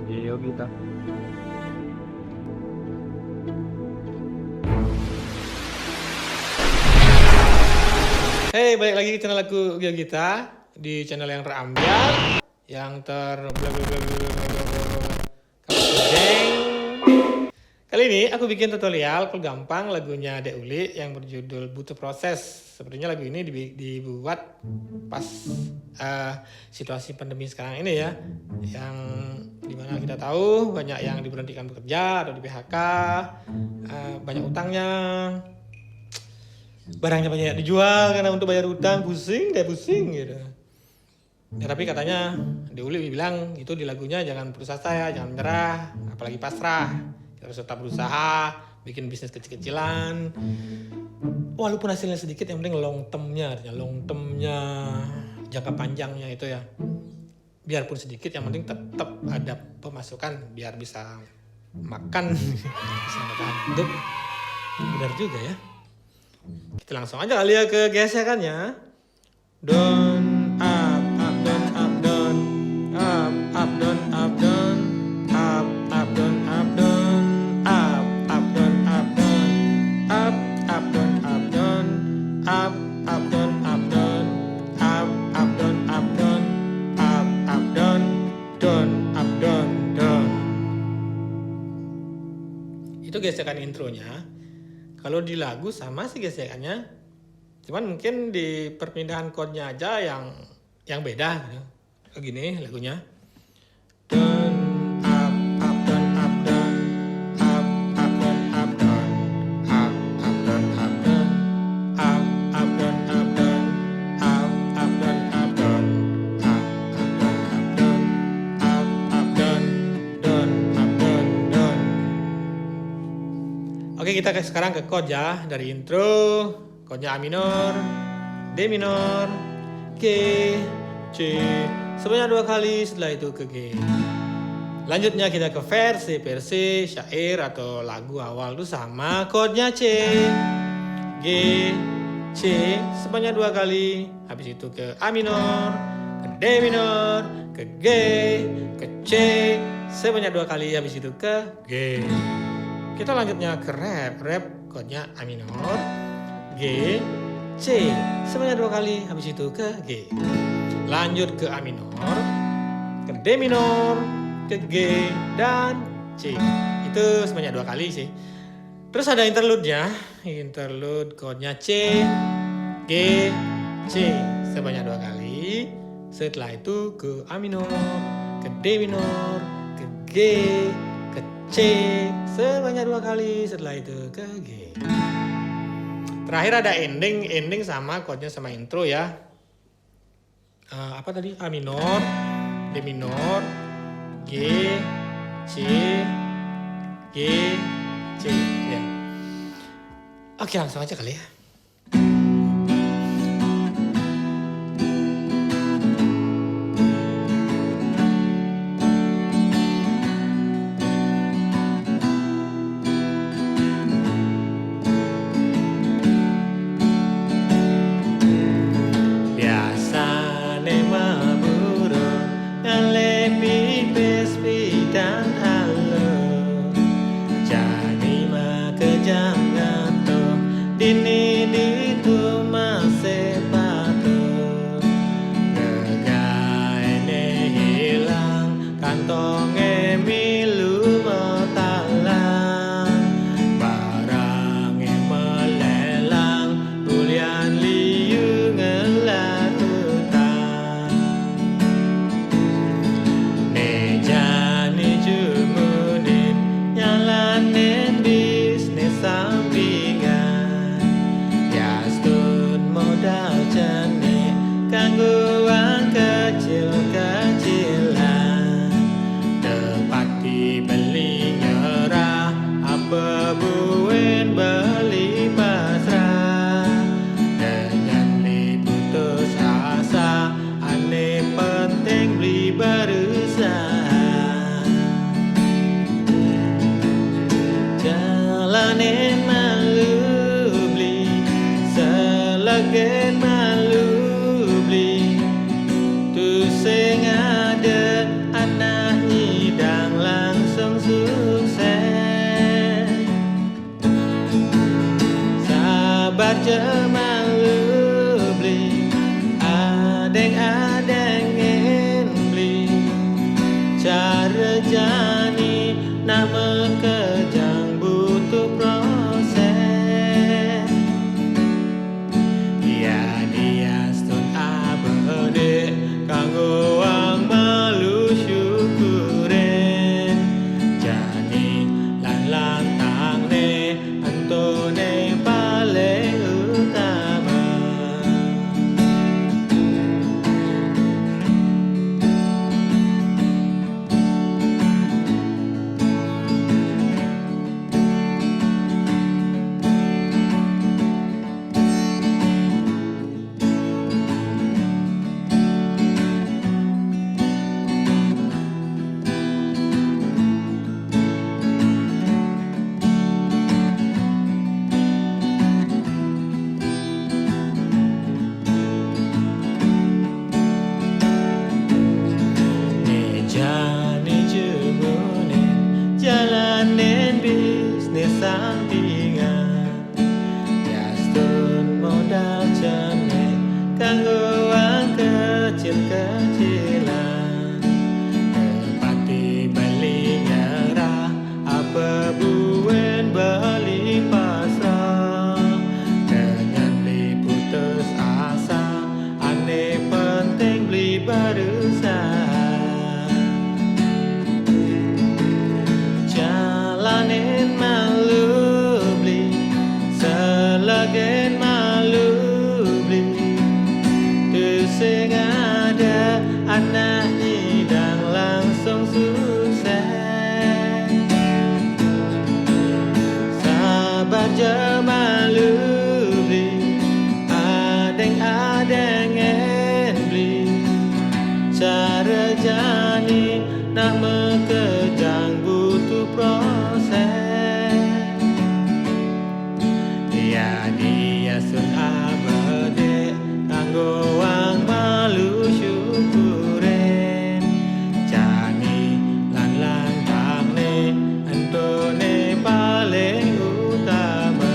Iya kita. Hey, balik lagi ke channel aku Geogita, di channel yang terambil, yang jeng. Kali ini aku bikin tutorial gampang lagunya Dek Uli yang berjudul Butuh Proses. Sepertinya lagu ini dibuat pas situasi pandemi sekarang ini ya, yang dimana kita tahu banyak yang diberhentikan bekerja atau di PHK, banyak utangnya, barangnya banyak dijual karena untuk bayar utang, pusing gitu. Ya, tapi katanya Deuli bilang itu di lagunya jangan putus asa ya, jangan menyerah, apalagi pasrah. Kita harus tetap berusaha, bikin bisnis kecil-kecilan. Walaupun hasilnya sedikit, yang penting long termnya, jangka panjangnya itu ya. Biarpun sedikit, yang penting tetap ada pemasukan biar bisa makan, bisa bertahan hidup. Benar juga ya. Kita langsung aja kali ya ke gesekannya. Down, up, down, up, down, up, down, up, down, up, down, up, down, up, down, up, down, up, down, up, down, up, down, up, down, up, down, up, down, up, down, down, up, down, down. Itu gesekan intronya. Kalau di lagu sama sih gesekannya, cuman mungkin di perpindahan chordnya aja yang beda gitu. Begini lagunya. Down, up, down, up, down, up, down, up, down, up, down, up, down, up, down, up, down, up, down, up, down, up, down, down, up, down, down. Oke, kita sekarang ke chord ya. Dari intro, chordnya A minor, D minor, G, C, sebanyak 2 kali, setelah itu ke G. Lanjutnya kita ke versi syair atau lagu awal itu sama chordnya C, G, C, sebanyak 2 kali. Habis itu ke A minor, ke D minor, ke G, ke C, sebanyak 2 kali. Habis itu ke G. Kita lanjutnya ke rap chordnya A minor, G, C, sebanyak 2 kali, habis itu ke G. Lanjut ke A minor, ke D minor, ke G, dan C. Itu sebanyak 2 kali sih. Terus ada interlude-nya, interlude chordnya C, G, C, sebanyak 2 kali. Setelah itu ke A minor, ke D minor, ke G, ke C, sebanyak 2 kali. Setelah itu ke G. Terakhir ada ending sama chordnya sama intro ya. Apa tadi? A minor, D minor, G, C, G, C ya. Oke, langsung aja kali ya. Dini itu masih patuh, gegaine hilang, kantonge milu metalang, barangnya melelang, bulian liu ngelautan. Nejani jumunin, nyalanin bisnis sampingan. Modal jane kanggoan kecil-kecilan, tepati beli nyerah, apa buin beli pasrah. Dengan putus asa, aneh penting beli berusaha. Jalanin malu Lagen malu beli tu sing ada anak hidang jemalu beli adeng-adengen beli cara jani nama kejang butuh proses dia stun abade kanggo wang malu syukuren jani lan lantang ne antone paling utama jalanin bisnis sampingan Yastun modal cenek kanggo wang kecil-kecilan Tepati beli nyerah apa buen beli pasrah dengan beli putus asa aneh penting beli berusaha jalanin malu beli selagen malu beli tu sing ada anak nyidang langsung sukses sabar je malu beli adeng-adengen beli cara jani nak mekejang butuh proses dia sun abade kanggo wang malu syukuren jani lan lantang ne antone paling utama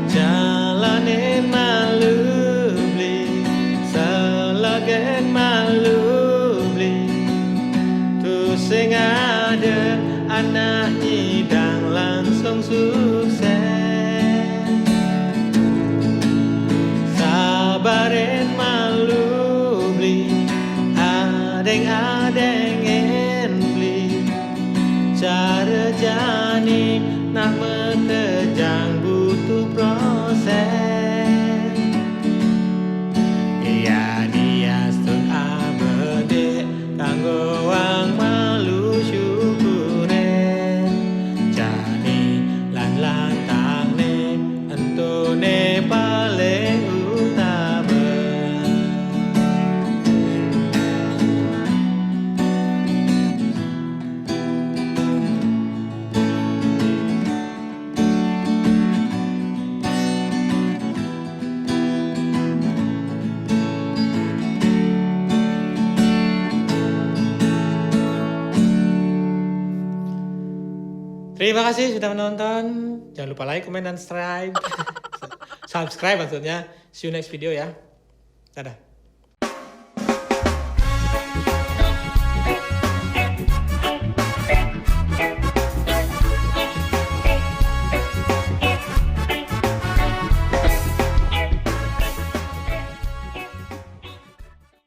jalanin malu beli selagen malu sing ada anak nyidang langsung sukses sabarin malu beli adeng-adengen beli cara jani nak mekejang butuh proses dia stun abade kanggo wang paling utama terima kasih sudah menonton. Jangan lupa like, comment, dan subscribe. Subscribe maksudnya. See you next video ya. Dadah.